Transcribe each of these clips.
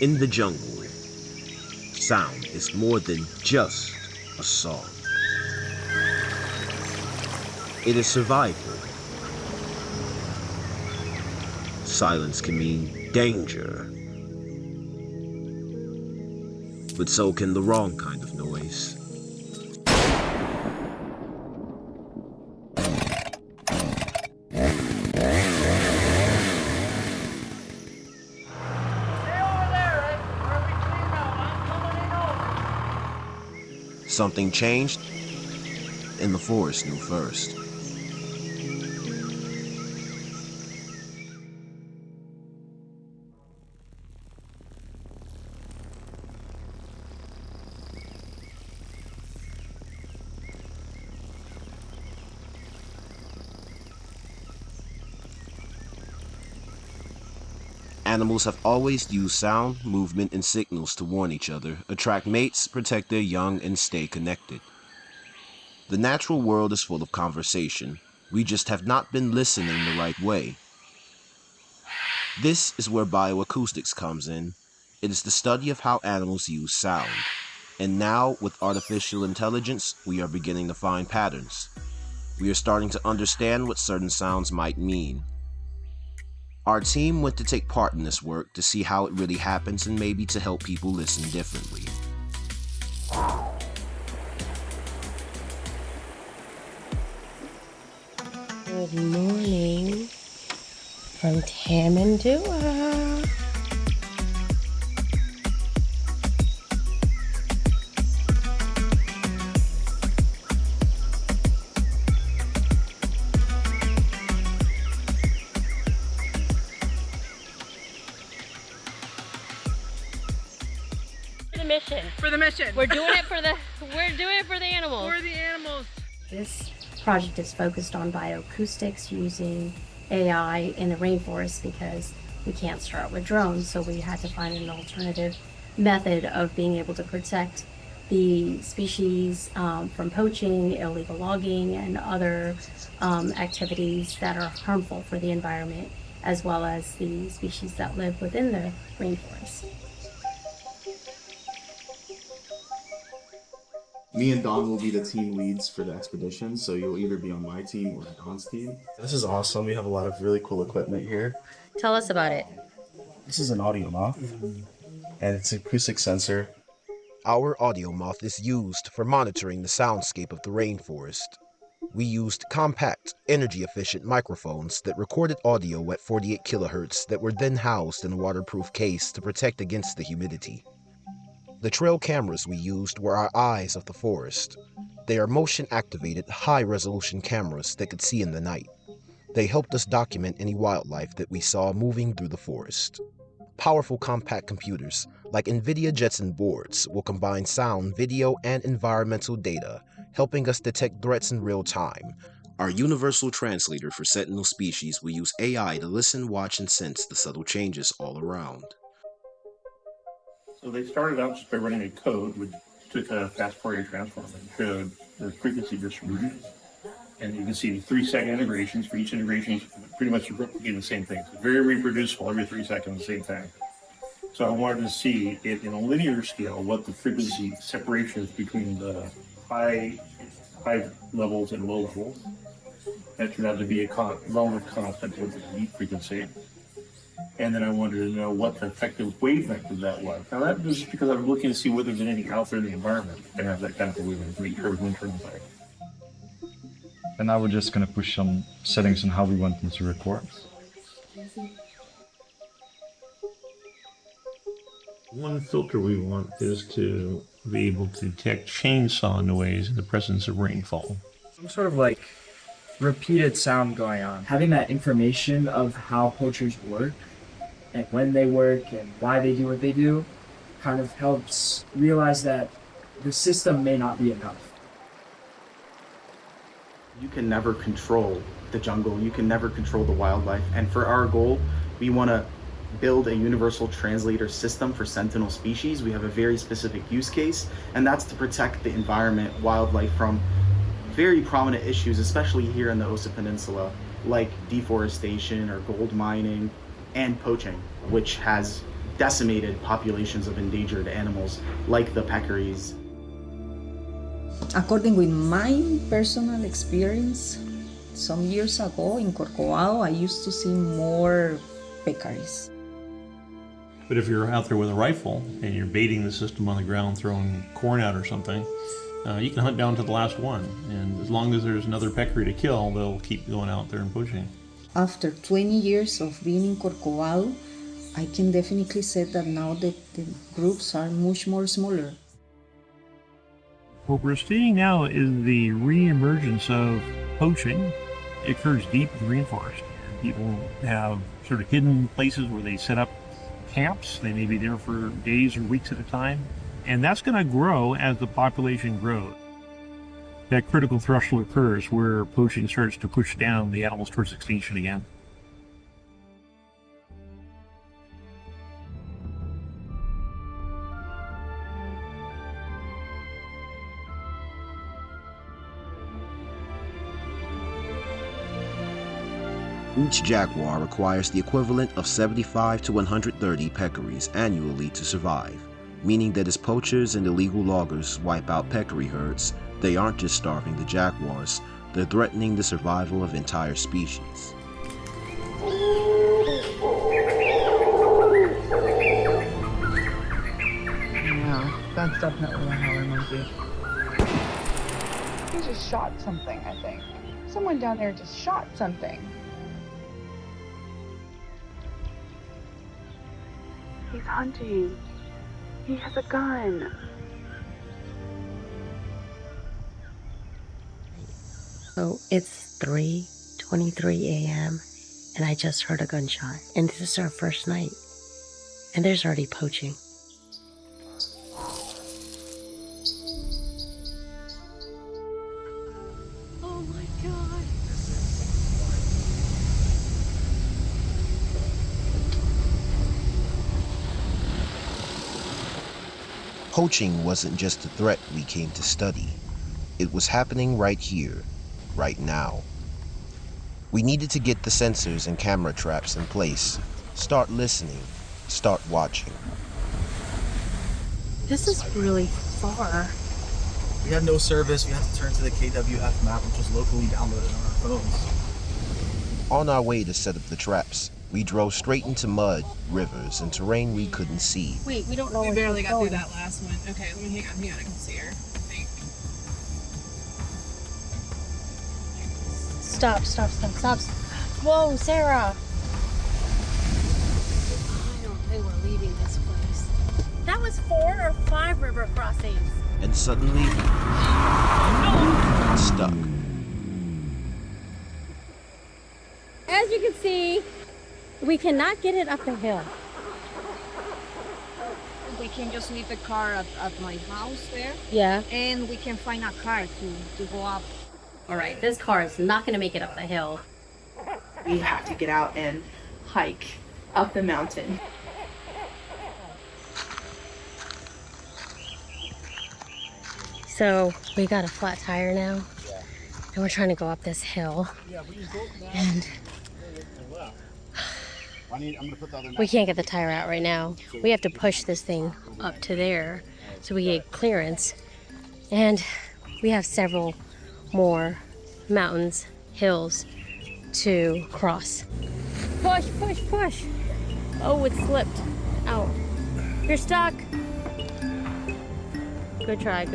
In the jungle, sound is more than just a song. It is survival. Silence can mean danger, but so can the wrong kind of noise. Something changed, and the forest knew first. Animals have always used sound, movement, and signals to warn each other, attract mates, protect their young, and stay connected. The natural world is full of conversation. We just have not been listening the right way. This is where bioacoustics comes in. It is the study of how animals use sound. And now, with artificial intelligence, we are beginning to find patterns. We are starting to understand what certain sounds might mean. Our team went to take part in this work to see how it really happens and maybe to help people listen differently. Good morning from Tamandua. For the mission. We're doing it for the animals. For the animals. This project is focused on bioacoustics using AI in the rainforest because we can't start with drones, so we had to find an alternative method of being able to protect the species from poaching, illegal logging, and other activities that are harmful for the environment, as well as the species that live within the rainforest. Me and Don will be the team leads for the expedition, so you'll either be on my team or Don's team. This is awesome. We have a lot of really cool equipment here. Tell us about it. This is an audio moth, and it's an acoustic sensor. Our audio moth is used for monitoring the soundscape of the rainforest. We used compact, energy-efficient microphones that recorded audio at 48 kilohertz that were then housed in a waterproof case to protect against the humidity. The trail cameras we used were our eyes of the forest. They are motion-activated, high-resolution cameras that could see in the night. They helped us document any wildlife that we saw moving through the forest. Powerful compact computers, like NVIDIA Jetson boards, will combine sound, video, and environmental data, helping us detect threats in real time. Our universal translator for Sentinel species will use AI to listen, watch, and sense the subtle changes all around. So they started out just by running a code, which took a fast Fourier transform and showed the frequency distribution. And you can see 3-second integrations. For each integration, pretty much replicating the same thing. It's very reproducible every 3 seconds, the same thing. So I wanted to see it in a linear scale, what the frequency separation is between the high levels and low levels. That turned out to be a relative constant with the beat frequency. And then I wanted to know what the effective wavelength of that was. Now that was just because I was looking to see whether there's anything out there in the environment that has that kind of a wavelength to make sure it was internal thing. And now we're just going to push some settings on how we want them to record. One filter we want is to be able to detect chainsaw noise in the presence of rainfall. Some sort of like repeated sound going on. Having that information of how poachers work and when they work and why they do what they do kind of helps realize that the system may not be enough. You can never control the jungle. You can never control the wildlife. And for our goal, we want to build a universal translator system for Sentinel species. We have a very specific use case, and that's to protect the environment, wildlife from very prominent issues, especially here in the Osa Peninsula, like deforestation or gold mining and poaching, which has decimated populations of endangered animals like the peccaries. According with my personal experience, some years ago in Corcovado, I used to see more peccaries. But if you're out there with a rifle and you're baiting the system on the ground, throwing corn out or something, you can hunt down to the last one. And as long as there's another peccary to kill, they'll keep going out there and pushing. After 20 years of being in Corcovado, I can definitely say that now the groups are much more smaller. What we're seeing now is the re-emergence of poaching. It occurs deep in the rainforest. People have sort of hidden places where they set up camps. They may be there for days or weeks at a time. And that's going to grow as the population grows. That critical threshold occurs where poaching starts to push down the animals towards extinction again. Each jaguar requires the equivalent of 75 to 130 peccaries annually to survive, meaning that as poachers and illegal loggers wipe out peccary herds, they aren't just starving the jaguars, they're threatening the survival of entire species. Yeah, that's definitely a howler monkey. He just shot something, I think. Someone down there just shot something. He's hunting. He has a gun. So it's 3:23 a.m. and I just heard a gunshot. And this is our first night. And there's already poaching. Oh my God. Poaching wasn't just a threat we came to study. It was happening right here, right now. We needed to get the sensors and camera traps in place, start listening, start watching. This is really far. We had no service. We had to turn to the KWF map, which was locally downloaded on our phones. On our way to set up the traps, we drove straight into mud, rivers, and terrain we couldn't see. Wait, we don't know. We barely got through that last one. Okay, let me hang on, I can see her. I think. Stop. Whoa, Sarah. I don't think we're leaving this place. That was 4 or 5 river crossings. And suddenly, stuck. As you can see, we cannot get it up the hill. We can just leave the car at my house there. Yeah. And we can find a car to go up. All right, this car is not going to make it up the hill. We have to get out and hike up the mountain. So we got a flat tire now, and we're trying to go up this hill. And we can't get the tire out right now. We have to push this thing up to there so we get clearance. And we have several more mountains, hills to cross. Push. Oh, it slipped. Ow. You're stuck. Good try.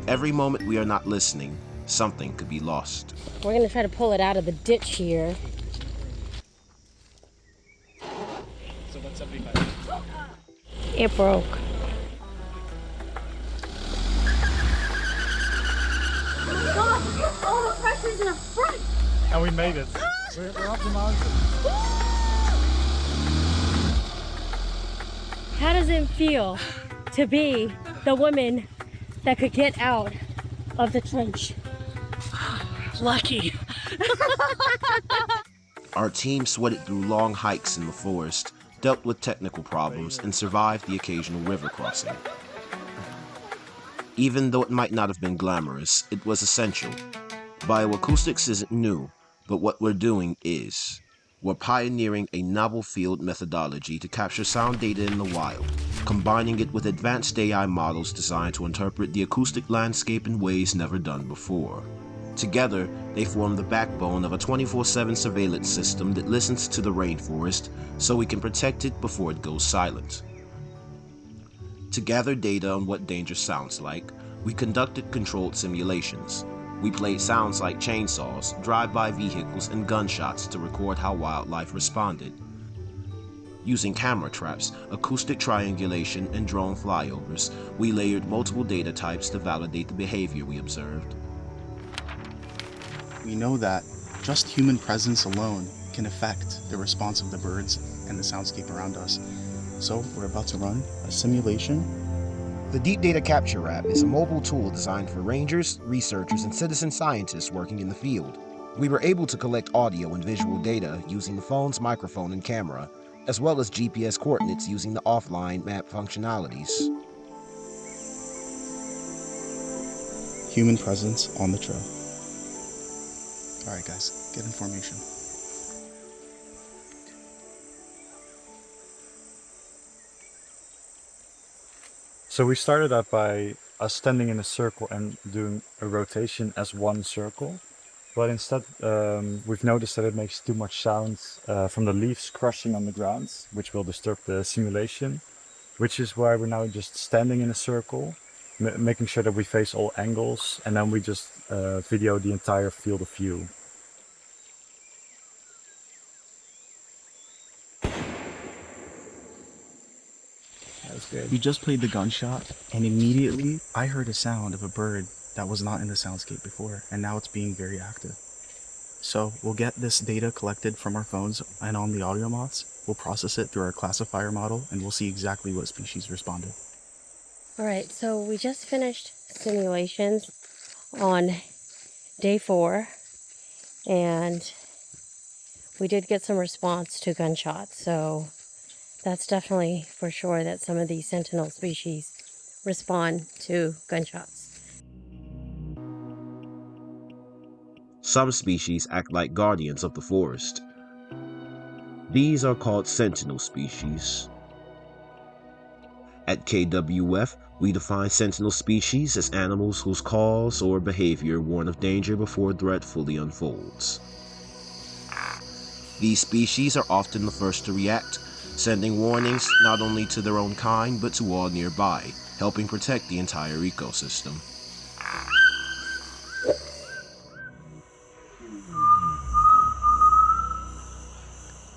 Every moment we are not listening, something could be lost. We're gonna try to pull it out of the ditch here. So 175. It broke. All the pressure's in the front. And we made it. We're up the mountain. How does it feel to be the woman that could get out of the trench? Lucky. Our team sweated through long hikes in the forest, dealt with technical problems, and survived the occasional river crossing. Even though it might not have been glamorous, it was essential. Bioacoustics isn't new, but what we're doing is. We're pioneering a novel field methodology to capture sound data in the wild, combining it with advanced AI models designed to interpret the acoustic landscape in ways never done before. Together, they form the backbone of a 24/7 surveillance system that listens to the rainforest so we can protect it before it goes silent. To gather data on what danger sounds like, we conducted controlled simulations. We played sounds like chainsaws, drive-by vehicles, and gunshots to record how wildlife responded. Using camera traps, acoustic triangulation, and drone flyovers, we layered multiple data types to validate the behavior we observed. We know that just human presence alone can affect the response of the birds and the soundscape around us. So we're about to run a simulation. The Deep Data Capture app is a mobile tool designed for rangers, researchers, and citizen scientists working in the field. We were able to collect audio and visual data using the phone's microphone and camera, as well as GPS coordinates using the offline map functionalities. Human presence on the trail. All right, guys, get in formation. So we started out by us standing in a circle and doing a rotation as one circle. But instead, we've noticed that it makes too much sound from the leaves crushing on the ground, which will disturb the simulation, which is why we're now just standing in a circle, making sure that we face all angles, and then we just video the entire field of view. We just played the gunshot, and immediately I heard a sound of a bird that was not in the soundscape before, and now it's being very active. So we'll get this data collected from our phones and on the audio moths. We'll process it through our classifier model, and we'll see exactly what species responded. All right, so we just finished simulations on day 4, and we did get some response to gunshots, so that's definitely for sure that some of these sentinel species respond to gunshots. Some species act like guardians of the forest. These are called sentinel species. At KWF, we define sentinel species as animals whose calls or behavior warn of danger before a threat fully unfolds. These species are often the first to react, sending warnings not only to their own kind but to all nearby, helping protect the entire ecosystem.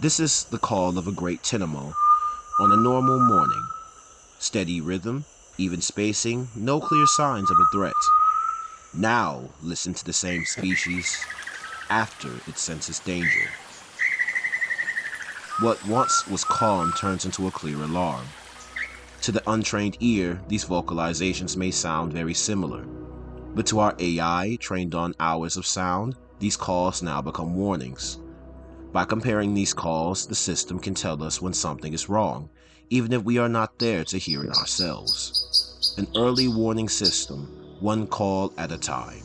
This is the call of a great tinamou on a normal morning. Steady rhythm, even spacing, no clear signs of a threat. Now listen to the same species after it senses danger. What once was calm turns into a clear alarm. To the untrained ear, these vocalizations may sound very similar, but to our AI, trained on hours of sound, these calls now become warnings. By comparing these calls, the system can tell us when something is wrong, even if we are not there to hear it ourselves. An early warning system, one call at a time.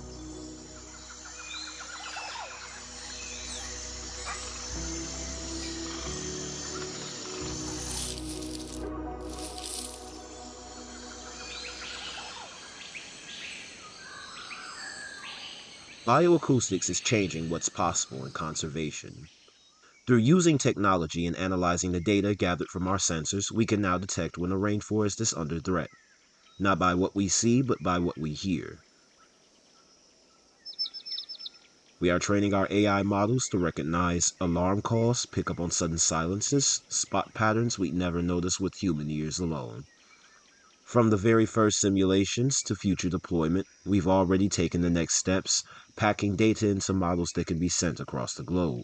Bioacoustics is changing what's possible in conservation. Through using technology and analyzing the data gathered from our sensors, we can now detect when a rainforest is under threat, not by what we see, but by what we hear. We are training our AI models to recognize alarm calls, pick up on sudden silences, spot patterns we'd never notice with human ears alone. From the very first simulations to future deployment, we've already taken the next steps, packing data into models that can be sent across the globe.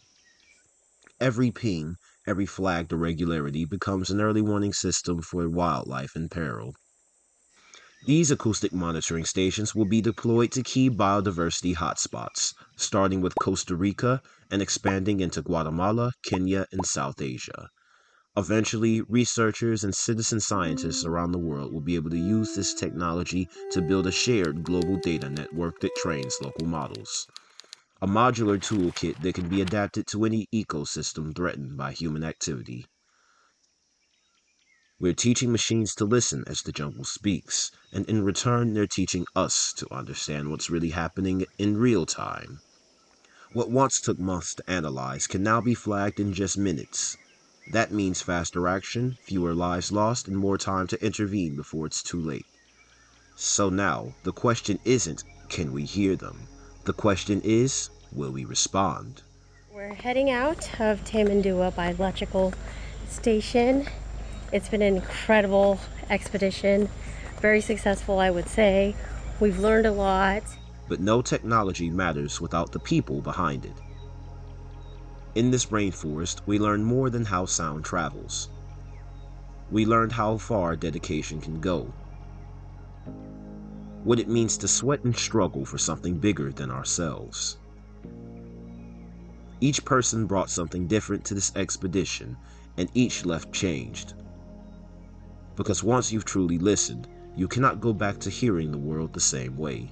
Every ping, every flagged irregularity becomes an early warning system for wildlife in peril. These acoustic monitoring stations will be deployed to key biodiversity hotspots, starting with Costa Rica and expanding into Guatemala, Kenya, and South Asia. Eventually, researchers and citizen scientists around the world will be able to use this technology to build a shared global data network that trains local models. a modular toolkit that can be adapted to any ecosystem threatened by human activity. We're teaching machines to listen as the jungle speaks, and in return they're teaching us to understand what's really happening in real time. What once took months to analyze can now be flagged in just minutes. That means faster action, fewer lives lost, and more time to intervene before it's too late. So now, the question isn't, can we hear them? The question is, will we respond? We're heading out of Tamandua Biological Station. It's been an incredible expedition, very successful, I would say. We've learned a lot. But no technology matters without the people behind it. In this rainforest, we learned more than how sound travels. We learned how far dedication can go. What it means to sweat and struggle for something bigger than ourselves. Each person brought something different to this expedition, and each left changed. Because once you've truly listened, you cannot go back to hearing the world the same way.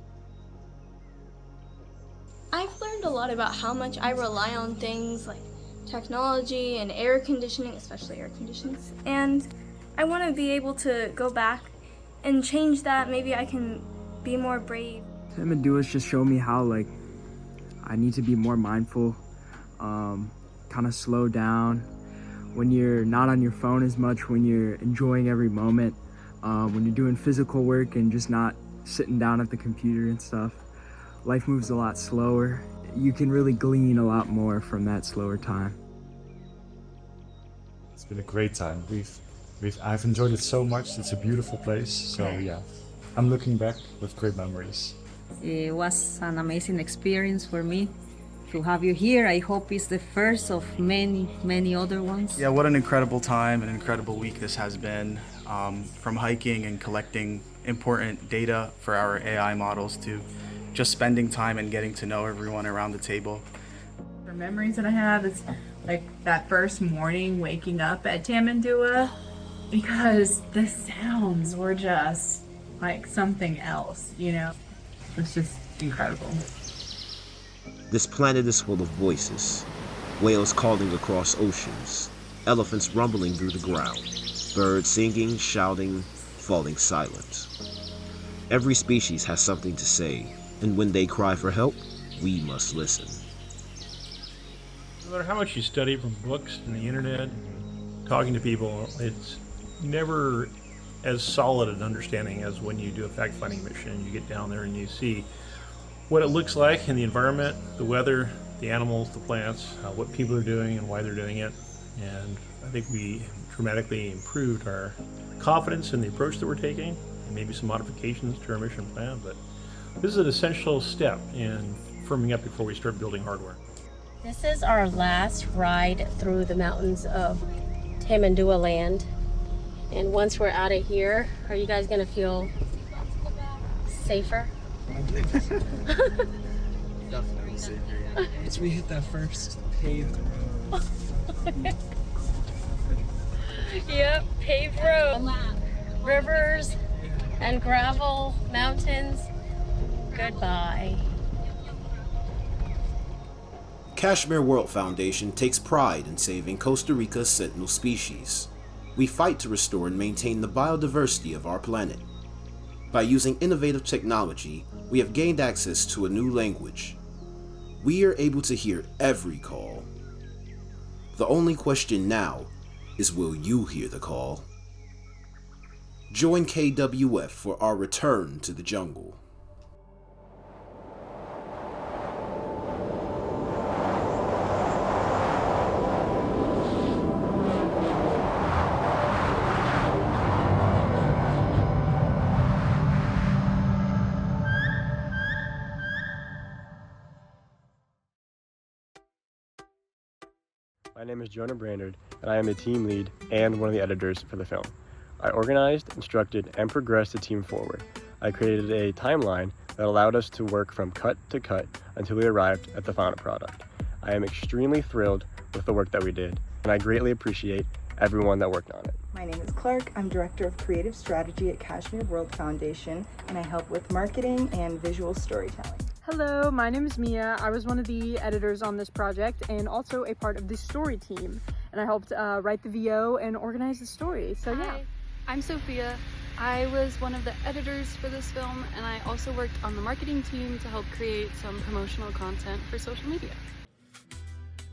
I've learned a lot about how much I rely on things like technology and air conditioning, especially air conditioning. And I want to be able to go back and change that. Maybe I can be more brave. Tamandua's just showed me how I need to be more mindful, kind of slow down when you're not on your phone as much, when you're enjoying every moment, when you're doing physical work and just not sitting down at the computer and stuff. Life moves a lot slower. You can really glean a lot more from that slower time. It's been a great time. I've enjoyed it so much. It's a beautiful place. So yeah, I'm looking back with great memories. It was an amazing experience for me to have you here. I hope it's the first of many, many other ones. Yeah, what an incredible time, an incredible week this has been. From hiking and collecting important data for our AI models to just spending time and getting to know everyone around the table. For memories that I have, it's like that first morning waking up at Tamandua, because the sounds were just like something else, It's just incredible. This planet is full of voices. Whales calling across oceans, elephants rumbling through the ground, birds singing, shouting, falling silent. Every species has something to say, and when they cry for help, we must listen. No matter how much you study from books and the internet and talking to people, it's never as solid an understanding as when you do a fact-finding mission. You get down there and you see what it looks like in the environment, the weather, the animals, the plants, what people are doing and why they're doing it. And I think we dramatically improved our confidence in the approach that we're taking, and maybe some modifications to our mission plan, but this is an essential step in firming up before we start building hardware. This is our last ride through the mountains of Tamandua land. And once we're out of here, are you guys gonna feel safer? Definitely safer, yeah. Once we hit that first paved road. Yep, paved road. Rivers and gravel, mountains. Goodbye. Kashmir World Foundation takes pride in saving Costa Rica's Sentinel species. We fight to restore and maintain the biodiversity of our planet. By using innovative technology, we have gained access to a new language. We are able to hear every call. The only question now is, will you hear the call? Join KWF for our return to the jungle. My name is Jonah Brandard, and I am a team lead and one of the editors for the film. I organized, instructed, and progressed the team forward. I created a timeline that allowed us to work from cut to cut until we arrived at the final product. I am extremely thrilled with the work that we did, and I greatly appreciate everyone that worked on it. My name is Clark. I'm Director of Creative Strategy at Kashmir World Foundation, and I help with marketing and visual storytelling. Hello, my name is Mia. I was one of the editors on this project and also a part of the story team. And I helped write the VO and organize the story. So yeah. Hi, I'm Sophia. I was one of the editors for this film, and I also worked on the marketing team to help create some promotional content for social media.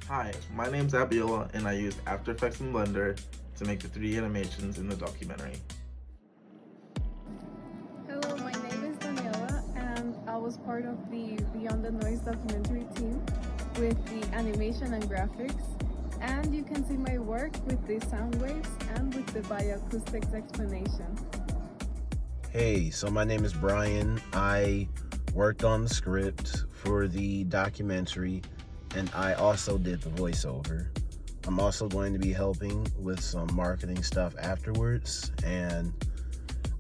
Hi, my name's Abiola, and I used After Effects and Blender to make the 3D animations in the documentary. Hello, my name is Daniela, and I was part of the Beyond the Noise documentary team with the animation and graphics. And you can see my work with the sound waves and with the bioacoustics explanation. Hey, so my name is Brian. I worked on the script for the documentary, and I also did the voiceover. I'm also going to be helping with some marketing stuff afterwards, and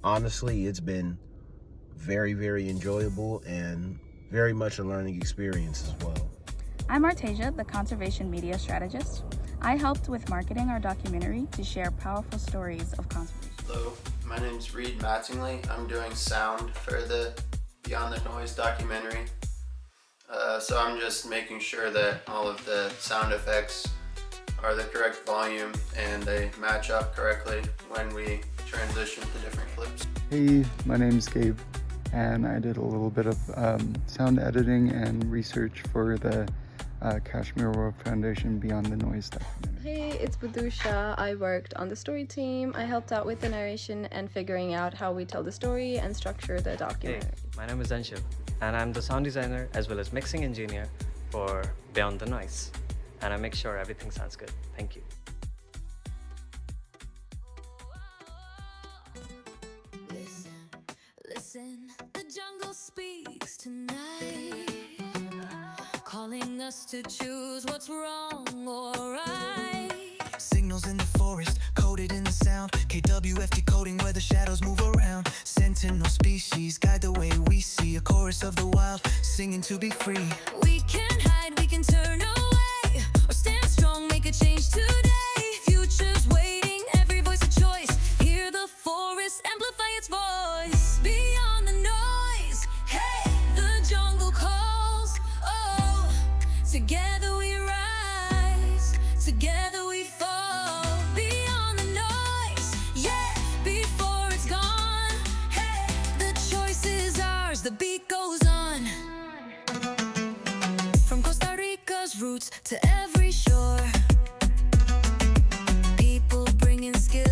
honestly, it's been very, very enjoyable and very much a learning experience as well. I'm Artasia, the conservation media strategist. I helped with marketing our documentary to share powerful stories of conservation. Hello, my name's Reed Mattingly. I'm doing sound for the Beyond the Noise documentary. So I'm just making sure that all of the sound effects are the correct volume and they match up correctly when we transition to different clips. Hey, my name's Gabe, and I did a little bit of sound editing and research for the Kashmir World Foundation Beyond the Noise documentary. Hey, it's Budusha. I worked on the story team. I helped out with the narration and figuring out how we tell the story and structure the documentary. Hey, my name is Anshu, and I'm the sound designer as well as mixing engineer for Beyond the Noise. And I make sure everything sounds good. Thank you. Listen, the jungle speaks tonight, calling us to choose what's wrong or right. Signals in the forest, coded in the sound. KWF decoding where the shadows move around. Sentinel species guide the way we see. A chorus of the wild, singing to be free. We can hide, we can turn away, or stand strong, make a change today. Future's waiting, every voice a choice. Hear the forest, amplify its voice. Beyond the noise, hey, the jungle calls. Oh, together we rise, together we fall. Beyond the noise, yeah, before it's gone. Hey, the choice is ours, the beat goes on. From Costa Rica's roots to every shore, people bringing skill